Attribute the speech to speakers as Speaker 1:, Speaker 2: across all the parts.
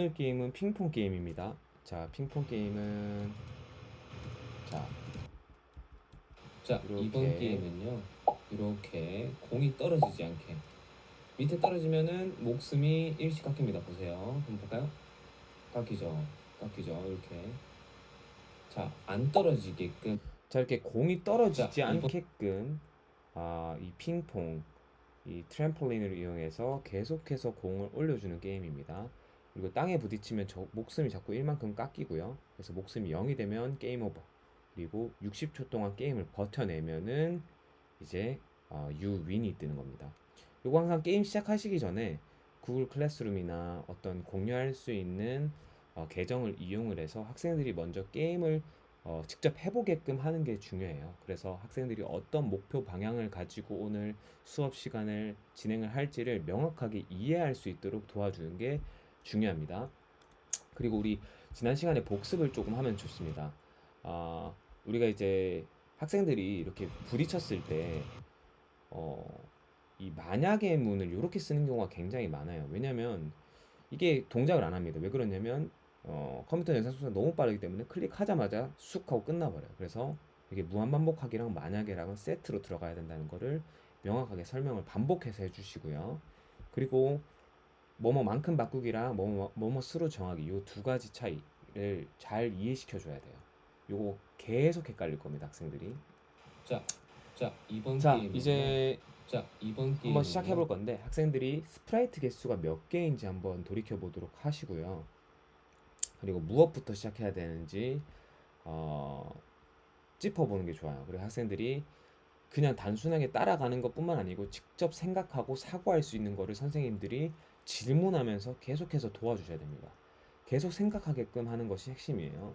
Speaker 1: 오늘 게임은 핑퐁 게임입니다. 자, 핑퐁 게임은 자,
Speaker 2: 자, 이번
Speaker 1: 이렇게
Speaker 2: 게임은요. 이렇게 공이 떨어지지 않게 밑에 떨어지면은 목숨이 일시 깎입니다. 보세요. 한번 볼까요? 깎이죠. 깎이죠. 이렇게. 자, 안 떨어지게끔.
Speaker 1: 이렇게 공이
Speaker 2: 자,
Speaker 1: 떨어지지
Speaker 2: 이번
Speaker 1: 않게끔 이 핑퐁 이 트램폴린을 이용해서 계속해서 공을 올려주는 게임입니다. 그리고 땅에 부딪히면 목숨이 자꾸 1만큼 깎이고요. 그래서 목숨이 0이 되면 게임 오버. 그리고 60초 동안 게임을 버텨내면은 이제 you win이 뜨는 겁니다. 요거 항상 게임 시작하시기 전에 구글 클래스룸이나 어떤 공유할 수 있는 계정을 이용을 해서 학생들이 먼저 게임을 직접 해보게끔 하는 게 중요해요. 그래서 학생들이 어떤 목표 방향을 가지고 오늘 수업 시간을 진행을 할지를 명확하게 이해할 수 있도록 도와주는 게 중요합니다. 그리고 우리 지난 시간에 복습을 조금 하면 좋습니다. 우리가 이제 학생들이 이렇게 부딪혔을 때 이 만약의 문을 이렇게 쓰는 경우가 굉장히 많아요. 왜냐면 이게 동작을 안 합니다. 왜 그러냐면 컴퓨터 연산 속도가 너무 빠르기 때문에 클릭하자마자 쑥 하고 끝나버려요. 그래서 이게 무한 반복하기랑 만약에랑은 세트로 들어가야 된다는 거를 명확하게 설명을 반복해서 해주시고요. 그리고 뭐뭐만큼 바꾸기랑 뭐뭐 수로 정하기 요 두 가지 차이를 잘 이해시켜 줘야 돼요. 요거 계속 헷갈릴 겁니다, 학생들이.
Speaker 2: 자, 이번
Speaker 1: 자,
Speaker 2: 게임은요.
Speaker 1: 이제
Speaker 2: 이번
Speaker 1: 한번 시작해
Speaker 2: 게임은요.
Speaker 1: 볼 건데 학생들이 스프라이트 개수가 몇 개인지 한번 돌이켜 보도록 하시고요. 그리고 무엇부터 시작해야 되는지 어, 짚어보는 게 좋아요. 그리고 학생들이 그냥 단순하게 따라가는 것뿐만 아니고 직접 생각하고 사고할 수 있는 거를 선생님들이 질문하면서 계속해서 도와주셔야 됩니다. 계속 생각하게끔 하는 것이 핵심이에요.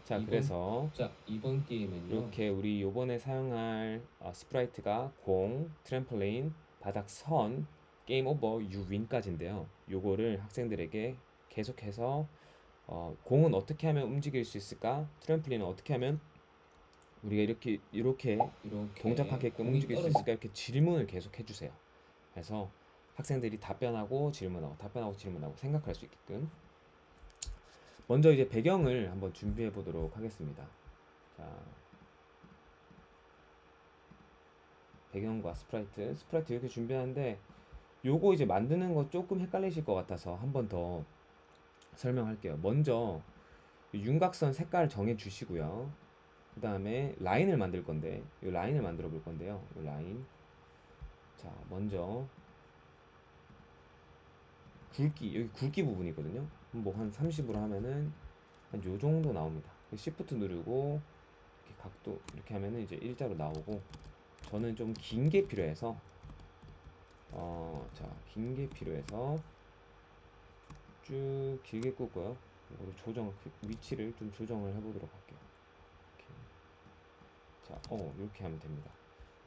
Speaker 1: 자, 그래서
Speaker 2: 이번 게임은요.
Speaker 1: 이렇게 우리 요번에 사용할 스프라이트가 공, 트램폴린, 바닥 선, 게임 오버, 유윈까지인데요. 요거를 학생들에게 계속해서 공은 어떻게 하면 움직일 수 있을까? 트램폴린은 어떻게 하면 우리가 이렇게 동작하게끔
Speaker 2: 공이
Speaker 1: 움직일 수
Speaker 2: 떨어지.
Speaker 1: 있을까? 이렇게 질문을 계속 해주세요. 그래서 학생들이 답변하고 질문하고 답변하고 질문하고 생각할 수 있게끔. 먼저 이제 배경을 한번 준비해 보도록 하겠습니다. 자, 배경과 스프라이트 이렇게 준비하는데 요거 이제 만드는 거 조금 헷갈리실 것 같아서 한 번 더 설명할게요. 먼저 윤곽선 색깔 정해 주시고요. 그 다음에 라인을 만들 건데 이 라인을 만들어 볼 건데요. 이 라인. 자, 먼저 굵기, 여기 굵기 부분이거든요. 뭐 한 30으로 하면은 한 요 정도 나옵니다. Shift 누르고 이렇게 각도 이렇게 하면은 이제 일자로 나오고, 저는 좀 긴 게 필요해서 긴 게 필요해서 쭉 길게 꽂고요. 이거를 위치를 좀 조정을 해보도록 할게요. 이렇게. 자, 이렇게 하면 됩니다.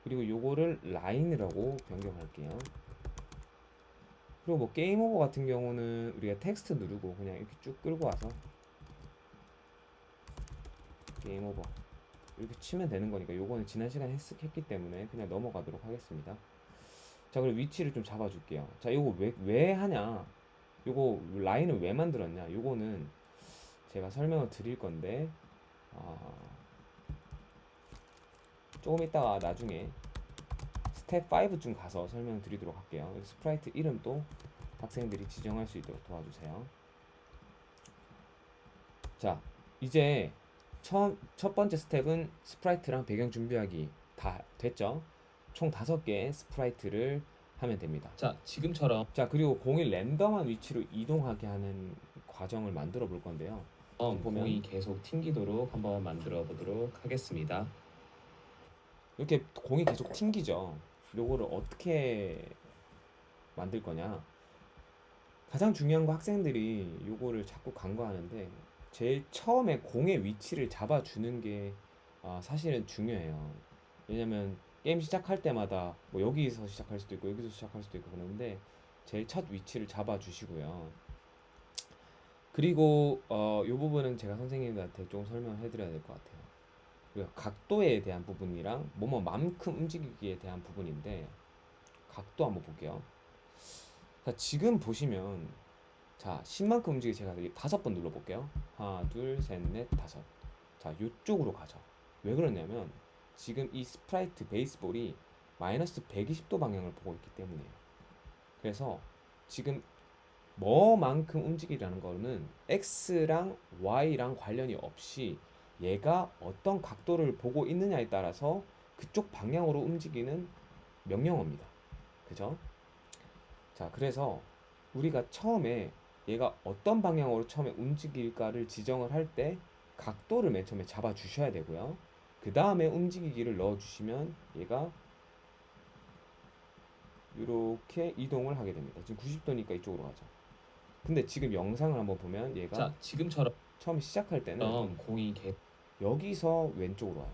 Speaker 1: 그리고 요거를 라인이라고 변경할게요. 그리고 뭐 게임 오버 같은 경우는 우리가 텍스트 누르고 그냥 이렇게 쭉 끌고 와서 게임 오버 이렇게 치면 되는 거니까 요거는 지난 시간에 했기 때문에 그냥 넘어가도록 하겠습니다. 자, 그리고 위치를 좀 잡아줄게요. 자, 요거 왜 하냐? 요거 라인을 왜 만들었냐? 요거는 제가 설명을 드릴 건데 조금 이따가 나중에 스텝 5쯤 가서 설명을 드리도록 할게요. 스프라이트 이름도 학생들이 지정할 수 있도록 도와주세요. 자, 이제 첫 번째 스텝은 스프라이트랑 배경 준비하기 다 됐죠? 총 5개의 스프라이트를 하면 됩니다.
Speaker 2: 자, 지금처럼
Speaker 1: 자, 그리고 공이 랜덤한 위치로 이동하게 하는 과정을 만들어 볼 건데요. 지금
Speaker 2: 공이
Speaker 1: 보면
Speaker 2: 계속 튕기도록 한번 만들어 보도록 하겠습니다.
Speaker 1: 이렇게 공이 계속 튕기죠. 요거를 어떻게 만들 거냐? 가장 중요한 거, 학생들이 요거를 자꾸 간과하는데 제일 처음에 공의 위치를 잡아주는 게 사실은 중요해요. 왜냐면 게임 시작할 때마다 뭐 여기서 시작할 수도 있고 여기서 시작할 수도 있고 그러는데 제일 첫 위치를 잡아주시고요. 그리고 이 부분은 제가 선생님들한테 좀 설명을 해드려야 될 것 같아요. 그리고 각도에 대한 부분이랑 뭐뭐만큼 움직이기에 대한 부분인데, 각도 한번 볼게요. 자, 지금 보시면 자, 10만큼 움직이 제가 5번 눌러볼게요. 하나, 둘, 셋, 넷, 다섯. 자, 요쪽으로 가죠. 왜 그러냐면 지금 이 스프라이트 베이스볼이 마이너스 120도 방향을 보고 있기 때문이에요. 그래서 지금 뭐만큼 움직이라는 거는 x랑 y랑 관련이 없이 얘가 어떤 각도를 보고 있느냐에 따라서 그쪽 방향으로 움직이는 명령어입니다. 그죠? 자, 그래서 우리가 처음에 얘가 어떤 방향으로 처음에 움직일까를 지정을 할 때 각도를 맨 처음에 잡아 주셔야 되고요. 그 다음에 움직이기를 넣어 주시면 얘가 이렇게 이동을 하게 됩니다. 지금 90도니까 이쪽으로 가죠. 근데 지금 영상을 한번 보면 얘가
Speaker 2: 자, 지금처럼
Speaker 1: 처음 시작할 때는
Speaker 2: 공이
Speaker 1: 여기서 왼쪽으로 와요.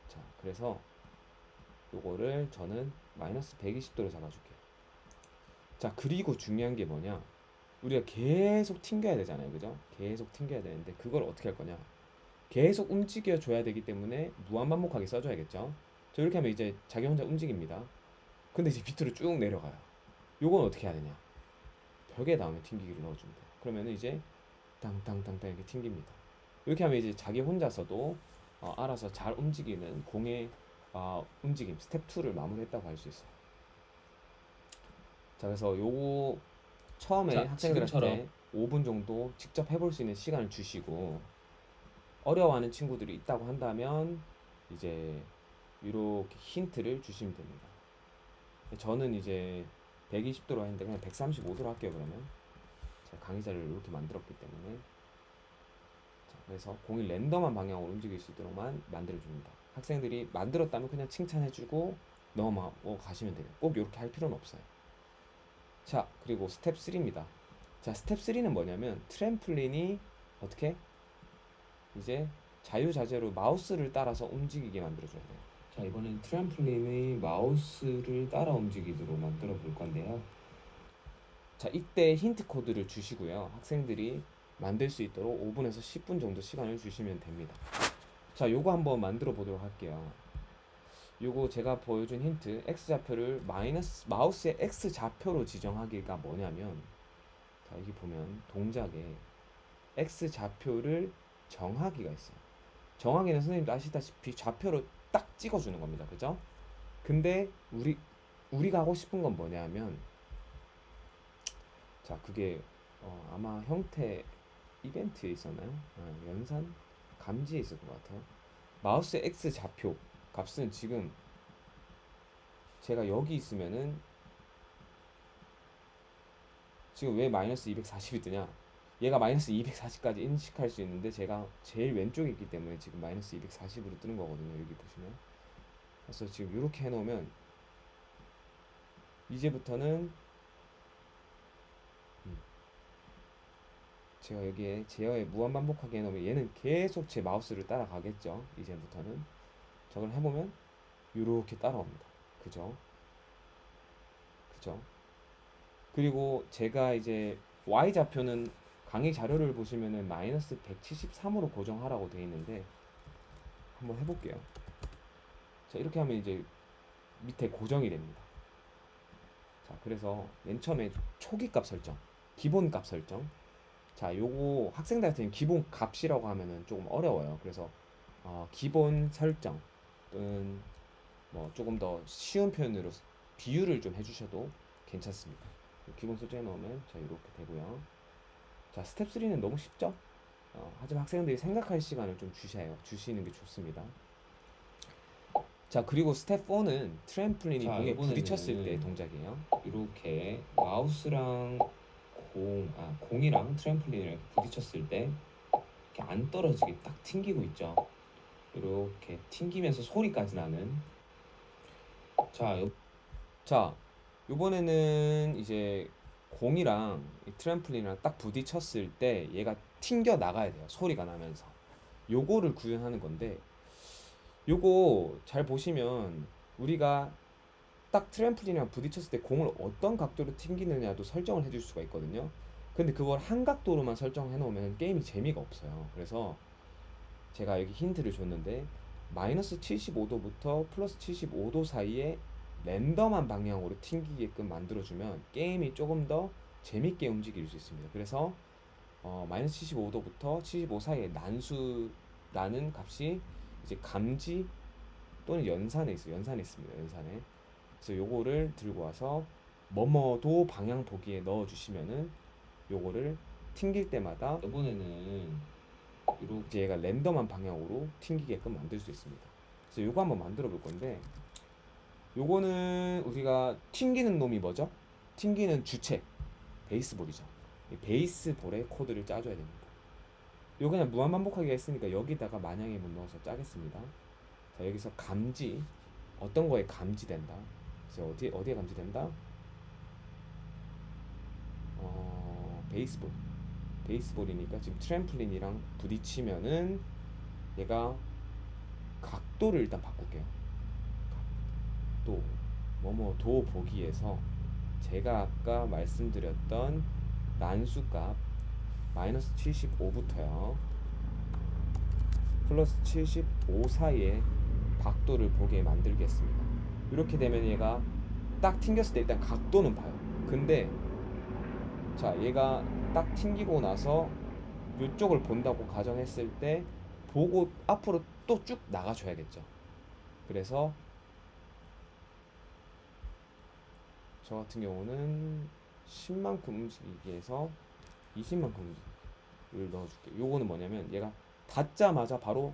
Speaker 1: 자, 그래서 요거를 저는 마이너스 120도로 잡아줄게요. 자, 그리고 중요한 게 뭐냐? 우리가 계속 튕겨야 되잖아요. 그죠? 계속 튕겨야 되는데 그걸 어떻게 할 거냐? 계속 움직여 줘야 되기 때문에 무한반복하게 써줘야겠죠? 저 이렇게 하면 이제 자기 혼자 움직입니다. 근데 이제 밑으로 쭉 내려가요. 요건 어떻게 해야 되냐? 벽에 닿으면 튕기기를 넣어줍니다. 그러면 이제 땅땅땅땅 이렇게 튕깁니다. 이렇게 하면 이제 자기 혼자서도 알아서 잘 움직이는 공의 움직임 스텝 2를 마무리했다고 할 수 있어요. 자, 그래서 요거 처음에
Speaker 2: 자,
Speaker 1: 학생들한테
Speaker 2: 지금처럼
Speaker 1: 5분 정도 직접 해볼 수 있는 시간을 주시고 어려워하는 친구들이 있다고 한다면 이제 이렇게 힌트를 주시면 됩니다. 저는 이제 120도로 했는데 그냥 135도로 할게요. 그러면 제가 강의자를 이렇게 만들었기 때문에 자, 그래서 공이 랜덤한 방향으로 움직일 수 있도록만 만들어줍니다. 학생들이 만들었다면 그냥 칭찬해주고 넘어가고 가시면 돼요. 꼭 이렇게 할 필요는 없어요. 자, 그리고 스텝 3입니다. 자, 스텝 3는 뭐냐면 트램플린이 어떻게 이제 자유자재로 마우스를 따라서 움직이게 만들어줘야 돼요.
Speaker 2: 자, 이번엔 트램플린의 마우스를 따라 움직이도록 만들어 볼 건데요.
Speaker 1: 자, 이때 힌트 코드를 주시고요. 학생들이 만들 수 있도록 5분에서 10분 정도 시간을 주시면 됩니다. 자, 요거 한번 만들어 보도록 할게요. 요거 제가 보여준 힌트 x좌표를 마우스의 x좌표로 지정하기가 뭐냐면 자, 여기 보면 동작에 x좌표를 정하기가 있어요. 정하기는 선생님도 아시다시피 좌표로 딱 찍어주는 겁니다. 그죠? 근데 우리가 하고 싶은 건 뭐냐면 자, 그게 아마 형태 이벤트에 있었나요? 연산 감지에 있을 것 같아요. 마우스의 x 좌표 값은 지금 제가 여기 있으면은 지금 왜 마이너스 240이 뜨냐? 얘가 마이너스 240까지 인식할 수 있는데 제가 제일 왼쪽에 있기 때문에 지금 마이너스 240으로 뜨는 거거든요. 여기 보시면. 그래서 지금 이렇게 해놓으면 이제부터는 제가 여기에 제어에 무한반복하게 해놓으면 얘는 계속 제 마우스를 따라가겠죠. 이제부터는 저걸 해보면 이렇게 따라옵니다. 그죠? 그죠? 그리고 제가 이제 y좌표는 강의 자료를 보시면은 마이너스 173으로 고정하라고 되어 있는데 한번 해볼게요. 자, 이렇게 하면 이제 밑에 고정이 됩니다. 자, 그래서 맨 처음에 초기 값 설정, 기본 값 설정. 자, 요거 학생들한테는 기본 값이라고 하면은 조금 어려워요. 그래서 기본 설정 또는 뭐 조금 더 쉬운 표현으로 비유를 좀 해주셔도 괜찮습니다. 기본 설정해 놓으면 자, 이렇게 되고요. 자, 스텝 3는 너무 쉽죠? 하지만 학생들이 생각할 시간을 좀 주시는 게 좋습니다. 자, 그리고 스텝 4는 트램플린이
Speaker 2: 자,
Speaker 1: 공에
Speaker 2: 이번에는
Speaker 1: 부딪혔을 때 동작이에요.
Speaker 2: 이렇게 마우스랑 공이랑 트램플린을 부딪혔을 때 이렇게 안 떨어지게 딱 튕기고 있죠. 이렇게 튕기면서 소리까지 나는.
Speaker 1: 자, 요번에는 이제 공이랑 이 트램플린이랑 딱 부딪혔을 때 얘가 튕겨 나가야 돼요. 소리가 나면서. 요거를 구현하는 건데 요거 잘 보시면 우리가 딱 트램플린이랑 부딪혔을 때 공을 어떤 각도로 튕기느냐도 설정을 해줄 수가 있거든요. 근데 그걸 한 각도로만 설정해 놓으면 게임이 재미가 없어요. 그래서 제가 여기 힌트를 줬는데 마이너스 75도부터 플러스 75도 사이에 랜덤한 방향으로 튕기게끔 만들어주면 게임이 조금 더 재밌게 움직일 수 있습니다. 그래서 마이너스 75도부터 75 사이에 난수라는 값이 이제 감지 또는 연산에 있어요. 연산에 있습니다. 연산에. 그래서 요거를 들고 와서 뭐뭐도 방향 보기에 넣어 주시면은 요거를 튕길 때마다
Speaker 2: 이번에는 이렇게
Speaker 1: 이제 얘가 랜덤한 방향으로 튕기게끔 만들 수 있습니다. 그래서 요거 한번 만들어 볼 건데, 요거는 우리가 튕기는 놈이 뭐죠? 튕기는 주체 베이스볼이죠. 이 베이스볼에 코드를 짜줘야 됩니다. 요 그냥 무한 반복하기가 했으니까 여기다가 만약에 못 넣어서 짜겠습니다. 자, 여기서 감지, 어떤 거에 감지된다. 그래서 어디에 감지된다? 베이스볼. 베이스볼이니까 지금 트램플린이랑 부딪히면은 얘가 각도를 일단 바꿀게요. 각도 뭐뭐 도 보기에서 제가 아까 말씀드렸던 난수값 마이너스 75부터요 플러스 75 사이에 각도를 보게 만들겠습니다. 이렇게 되면 얘가 딱 튕겼을 때 일단 각도는 봐요. 근데 자, 얘가 딱 튕기고 나서 이쪽을 본다고 가정했을 때 보고 앞으로 또 쭉 나가줘야겠죠. 그래서 저 같은 경우는 10만큼 움직이기에서 20만큼 움직이기를 넣어줄게요. 요거는 뭐냐면 얘가 닿자마자 바로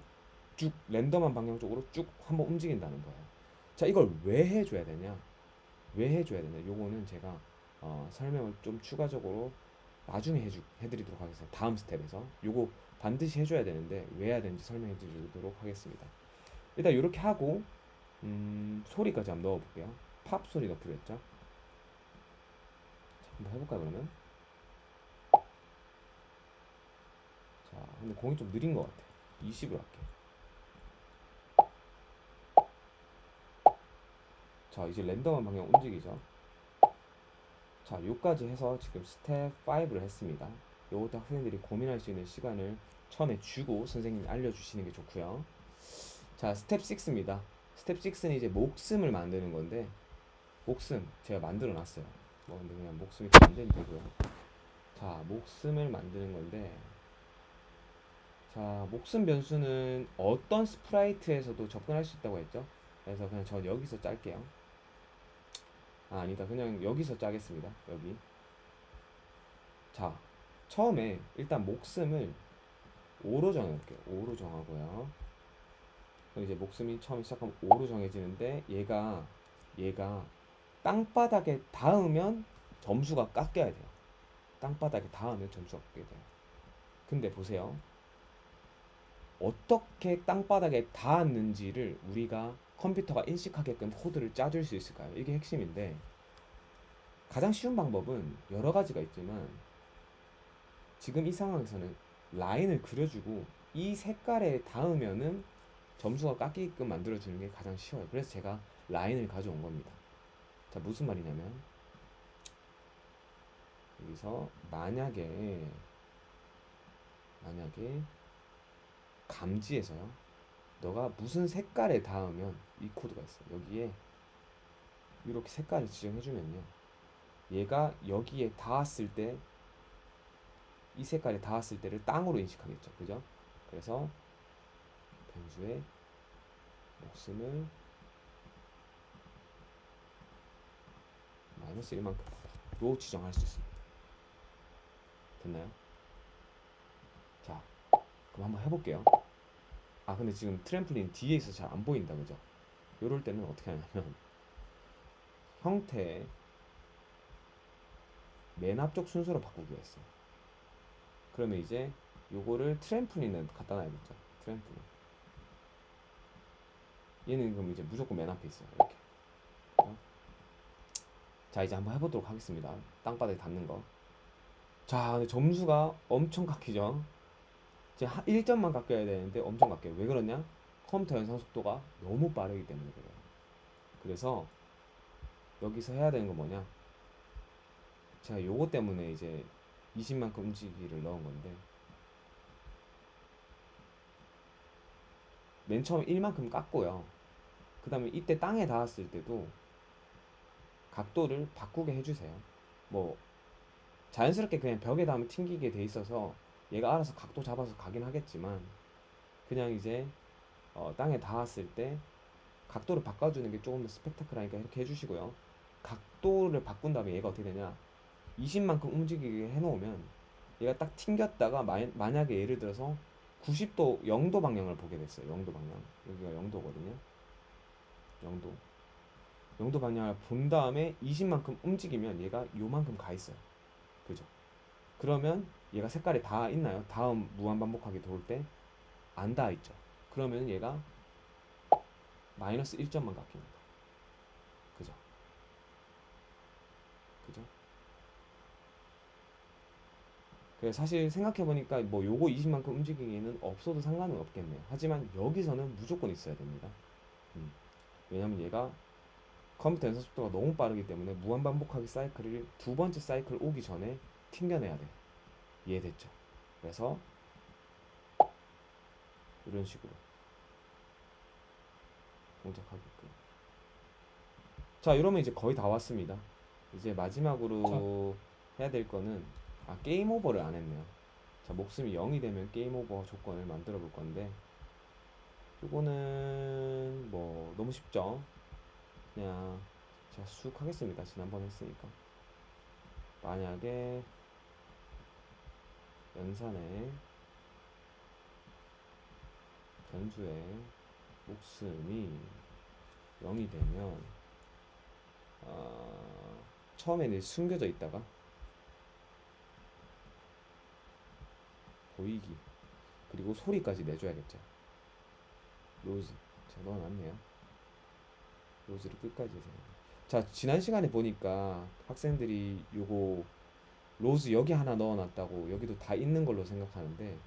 Speaker 1: 쭉 랜덤한 방향 쪽으로 쭉 한번 움직인다는 거예요. 자, 이걸 왜 해줘야 되냐? 왜 해줘야 되냐? 요거는 제가 설명을 좀 추가적으로 나중에 해드리도록 하겠습니다. 다음 스텝에서 요거 반드시 해줘야 되는데 왜 해야 되는지 설명해 드리도록 하겠습니다. 일단 이렇게 하고 소리까지 한번 넣어볼게요. 팝 소리 넣기로 했죠. 자, 한번 해볼까요 그러면? 자, 근데 공이 좀 느린 것 같아. 20으로 할게. 자, 이제 랜덤한 방향 움직이죠. 자, 요까지 해서 지금 스텝 5를 했습니다. 요것도 학생들이 고민할 수 있는 시간을 처음에 주고 선생님이 알려주시는 게 좋고요. 자, 스텝 6입니다. 스텝 6는 이제 목숨을 만드는 건데, 목숨 제가 만들어 놨어요. 뭐 근데 그냥 목숨이 안 되면 되고요. 자, 목숨을 만드는 건데, 자, 목숨 변수는 어떤 스프라이트에서도 접근할 수 있다고 했죠. 그래서 그냥 전 여기서 짤게요. 아니다, 그냥 여기서 짜겠습니다. 여기. 자, 처음에 일단 목숨을 5로 정해볼게요. 5로 정하고요. 그럼 이제 목숨이 처음에 시작하면 5로 정해지는데 얘가 땅바닥에 닿으면 점수가 깎여야 돼요. 땅바닥에 닿으면 점수가 깎여야 돼요. 근데 보세요. 어떻게 땅바닥에 닿았는지를 우리가 컴퓨터가 인식하게끔 코드를 짜줄 수 있을까요? 이게 핵심인데, 가장 쉬운 방법은 여러 가지가 있지만 지금 이 상황에서는 라인을 그려주고 이 색깔에 닿으면은 점수가 깎이게끔 만들어주는 게 가장 쉬워요. 그래서 제가 라인을 가져온 겁니다. 자, 무슨 말이냐면 여기서 만약에 감지에서요, 너가 무슨 색깔에 닿으면 이 코드가 있어요. 여기에 이렇게 색깔을 지정해주면요, 얘가 여기에 닿았을 때, 이 색깔에 닿았을 때를 땅으로 인식하겠죠. 그죠? 그래서 변수의 목숨을 마이너스 1만큼로 지정할 수 있습니다. 됐나요? 자, 그럼 한번 해볼게요. 아, 근데 지금 트램플린 뒤에 있어서 잘 안 보인다. 그죠? 요럴 때는 어떻게 하냐면 형태 맨 앞쪽 순서로 바꾸기로 했어요. 그러면 이제 요거를 트램플린에 갖다 놔야겠죠. 트램플린. 얘는 그럼 이제 무조건 맨 앞에 있어요. 이렇게. 자, 이제 한번 해보도록 하겠습니다. 땅바닥에 닿는 거. 자, 근데 점수가 엄청 깎이죠. 이제 1점만 깎여야 되는데 엄청 깎여요. 왜 그러냐? 컴퓨터 연산 속도가 너무 빠르기 때문에 그래요. 그래서 여기서 해야 되는 건 뭐냐? 제가 요거 때문에 이제 20만큼 움직이기를 넣은 건데, 맨 처음 1만큼 깎고요. 그 다음에 이때 땅에 닿았을 때도 각도를 바꾸게 해주세요. 뭐 자연스럽게 그냥 벽에 닿으면 튕기게 돼 있어서 얘가 알아서 각도 잡아서 가긴 하겠지만 그냥 이제 땅에 닿았을 때 각도를 바꿔주는 게 조금 더 스펙타클하니까 이렇게 해주시고요. 각도를 바꾼 다음에 얘가 어떻게 되냐, 20만큼 움직이게 해놓으면 얘가 딱 튕겼다가 만약에 예를 들어서 90도 0도 방향을 보게 됐어요. 0도 방향, 여기가 0도거든요. 0도 0도 방향을 본 다음에 20만큼 움직이면 얘가 요만큼 가 있어요. 그죠? 그러면 얘가 색깔이 다 있나요? 다음 무한반복하게 돌 때 안 닿아 있죠. 그러면 얘가 마이너스 1점만 깎입니다. 그죠? 그죠? 그래서 사실 생각해보니까 뭐 요거 20만큼 움직이기는 없어도 상관은 없겠네요. 하지만 여기서는 무조건 있어야 됩니다. 왜냐면 얘가 컴퓨터 연산 속도가 너무 빠르기 때문에 무한반복하기 사이클을 두 번째 사이클 오기 전에 튕겨내야 돼요. 이해됐죠? 그래서 이런 식으로 동작하게끔. 자, 이러면 이제 거의 다 왔습니다. 이제 마지막으로 해야 될 거는 게임 오버를 안 했네요. 자, 목숨이 0이 되면 게임 오버 조건을 만들어 볼 건데 이거는 뭐 너무 쉽죠. 그냥 제가 쑥 하겠습니다. 지난번 했으니까. 만약에 연산의 변수의 목숨이 0이 되면 처음에는 숨겨져 있다가 보이기 그리고 소리까지 내줘야겠죠. 로즈 제가 넣어놨네요. 로즈를 끝까지 해서. 자, 지난 시간에 보니까 학생들이 요거 로즈 여기 하나 넣어놨다고 여기도 다 있는 걸로 생각하는데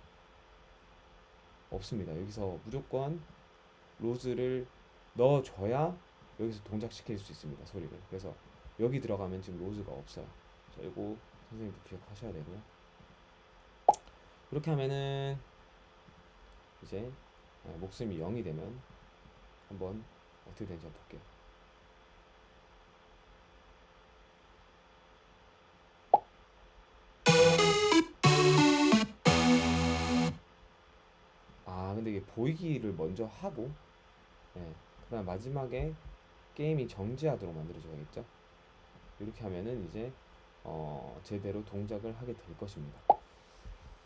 Speaker 1: 없습니다. 여기서 무조건 로즈를 넣어줘야 여기서 동작시킬 수 있습니다. 소리를. 그래서 여기 들어가면 지금 로즈가 없어요. 자, 이거 선생님도 기억하셔야 되고요. 그렇게 하면은 이제 목숨이 0이 되면 한번 어떻게 되는지 한번 볼게요. 근데 이게 보이기를 먼저 하고 그다음 마지막에 게임이 정지하도록 만들어줘야겠죠. 이렇게 하면은 이제 제대로 동작을 하게 될 것입니다.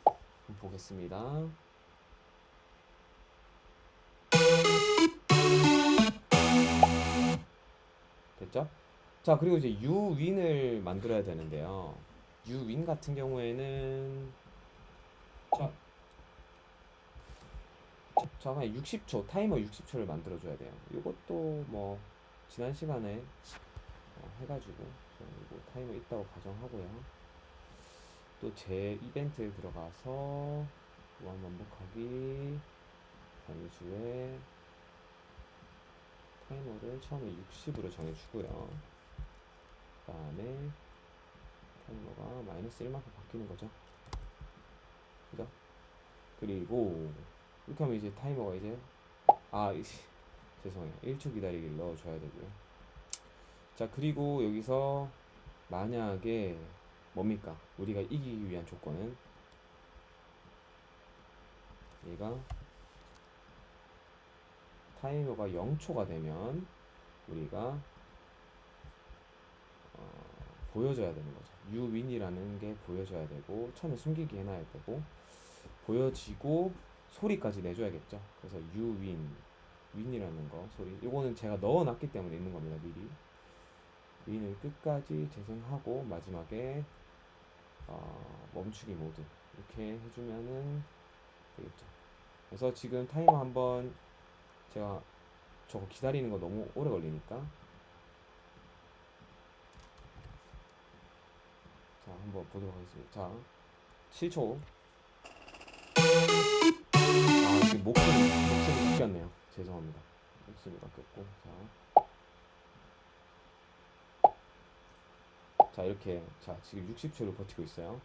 Speaker 1: 한번 보겠습니다. 됐죠? 자, 그리고 이제 uwin을 만들어야 되는데요. uwin 같은 경우에는 자 그냥 60초 타이머 60초를 만들어줘야 돼요. 이것도 뭐 지난 시간에 해가지고 이거 타이머 있다고 가정하고요. 또 제 이벤트에 들어가서 무한 반복하기 변수에 타이머를 처음에 60으로 정해주고요. 그 다음에 타이머가 마이너스 1만큼 바뀌는 거죠. 그죠? 그리고 이렇게 하면 이제 타이머가 이제 죄송해요. 1초 기다리기를 넣어줘야 되고요. 자, 그리고 여기서 만약에 뭡니까? 우리가 이기기 위한 조건은 얘가 타이머가 0초가 되면 우리가 보여줘야 되는 거죠. uwin이라는 게 보여줘야 되고 처음에 숨기기 해놔야 되고 보여지고 소리까지 내줘야겠죠. 그래서 uwin 윈이라는 거 소리 이거는 제가 넣어놨기 때문에 있는 겁니다. 미리 윈을 끝까지 재생하고 마지막에 멈추기 모드 이렇게 해주면은 되겠죠. 그래서 지금 타이머 한번 제가 저거 기다리는 거 너무 오래 걸리니까 자 한번 보도록 하겠습니다. 자 7초. 지금 목소리 바뀌었네요. 죄송합니다. 목소리 바뀌었고 자 이렇게 자 지금 60초를 버티고 있어요.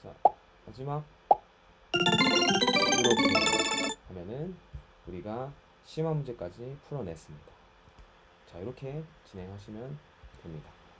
Speaker 1: 자 마지막 이렇게 하면은 우리가 심화 문제까지 풀어냈습니다. 자 이렇게 진행하시면 됩니다.